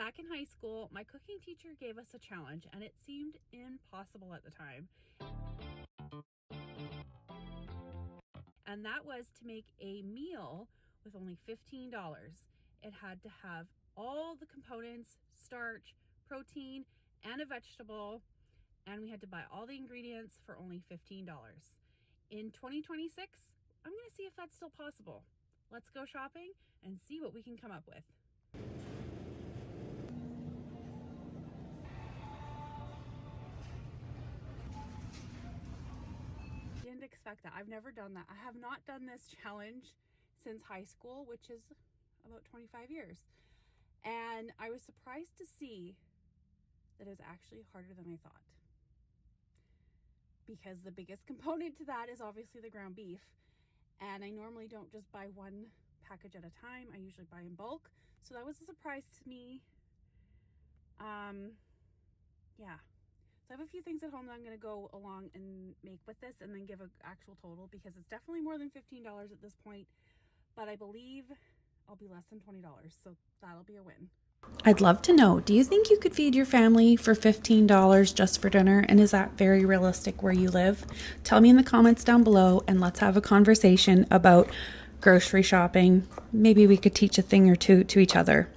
back in high school, my cooking teacher gave us a challenge, and it seemed impossible at the time. And that was to make a meal with only $15. It had to have all the components, starch, protein, and a vegetable, and we had to buy all the ingredients for only $15. In 2026, I'm going to see if that's still possible. Let's go shopping and see what we can come up with. Didn't expect that. I've never done that. I have not done this challenge since high school, which is about 25 years. And I was surprised to see that it was actually harder than I thought. Because the biggest component to that is obviously the ground beef. And I normally don't just buy one package at a time. I usually buy in bulk. So that was a surprise to me. Yeah. So I have a few things at home that I'm going to go along and make with this and then give an actual total, because it's definitely more than $15 at this point, but I believe I'll be less than $20, so that'll be a win. I'd love to know, do you think you could feed your family for $15 just for dinner? And is that very realistic where you live? Tell me in the comments down below, and let's have a conversation about grocery shopping. Maybe we could teach a thing or two to each other.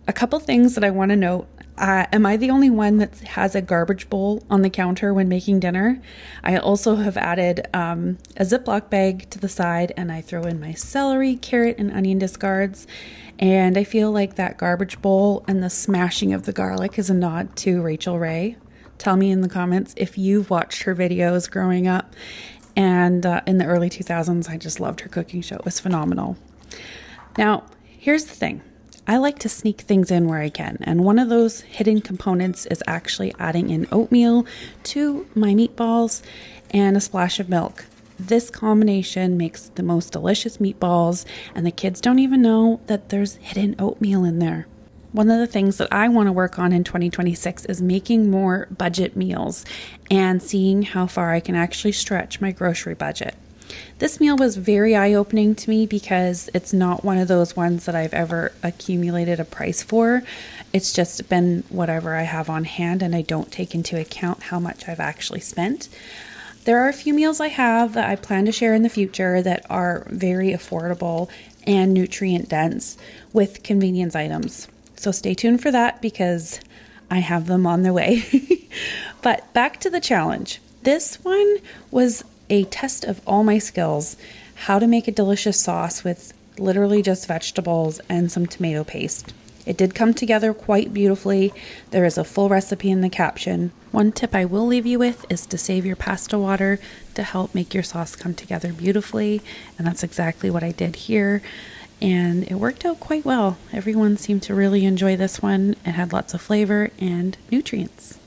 A couple things that I want to note. Am I the only one that has a garbage bowl on the counter when making dinner? I also have added a Ziploc bag to the side, and I throw in my celery, carrot, and onion discards. And I feel like that garbage bowl and the smashing of the garlic is a nod to Rachel Ray. Tell me in the comments if you've watched her videos growing up. And in the early 2000s, I just loved her cooking show. It was phenomenal. Now, here's the thing. I like to sneak things in where I can, and one of those hidden components is actually adding in oatmeal to my meatballs and a splash of milk. This combination makes the most delicious meatballs, and the kids don't even know that there's hidden oatmeal in there. One of the things that I want to work on in 2026 is making more budget meals and seeing how far I can actually stretch my grocery budget. This meal was very eye-opening to me because it's not one of those ones that I've ever accumulated a price for. It's just been whatever I have on hand, and I don't take into account how much I've actually spent. There are a few meals I have that I plan to share in the future that are very affordable and nutrient dense with convenience items. So stay tuned for that because I have them on the way. But back to the challenge. This one was a test of all my skills, how to make a delicious sauce with literally just vegetables and some tomato paste. It did come together quite beautifully. There is a full recipe in the caption. One tip I will leave you with is to save your pasta water to help make your sauce come together beautifully, and that's exactly what I did here. And it worked out quite well. Everyone seemed to really enjoy this one. It had lots of flavor and nutrients.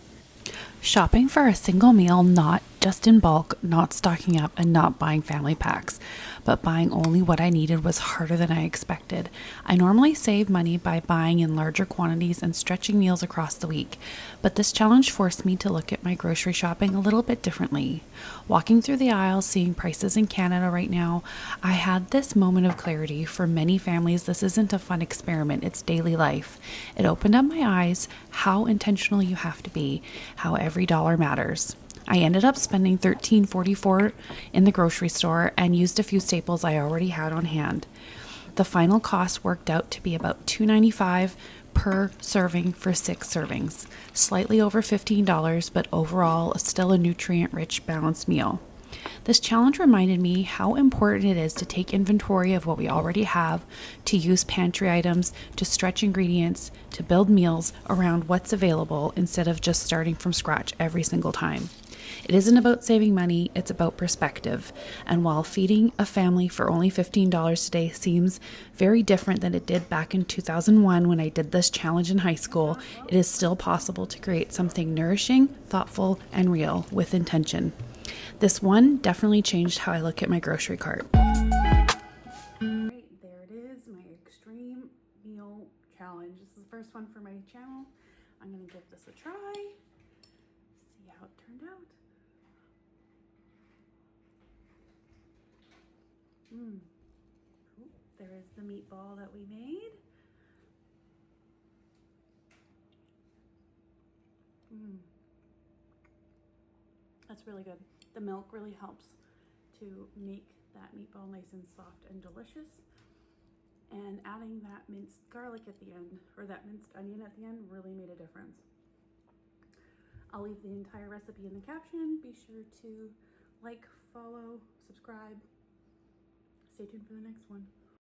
Shopping for a single meal, not just in bulk, not stocking up and not buying family packs, but buying only what I needed was harder than I expected. I normally save money by buying in larger quantities and stretching meals across the week, but this challenge forced me to look at my grocery shopping a little bit differently. Walking through the aisles, seeing prices in Canada right now, I had this moment of clarity. For many families, this isn't a fun experiment, it's daily life. It opened up my eyes how intentional you have to be, how every dollar matters. I ended up spending $13.44 in the grocery store and used a few staples I already had on hand. The final cost worked out to be about $2.95 per serving for 6 servings, slightly over $15, but overall still a nutrient-rich, balanced meal. This challenge reminded me how important it is to take inventory of what we already have, to use pantry items, to stretch ingredients, to build meals around what's available instead of just starting from scratch every single time. It isn't about saving money, it's about perspective. And while feeding a family for only $15 today seems very different than it did back in 2001 when I did this challenge in high school, it is still possible to create something nourishing, thoughtful, and real with intention. This one definitely changed how I look at my grocery cart. Right, there it is, my extreme meal challenge. This is the first one for my channel. I'm gonna give this a try, see how it turned out. There is the meatball that we made. That's really good. The milk really helps to make that meatball nice and soft and delicious. And adding that minced garlic at the end, or that minced onion at the end, really made a difference. I'll leave the entire recipe in the caption. Be sure to like, follow, subscribe. Stay tuned for the next one.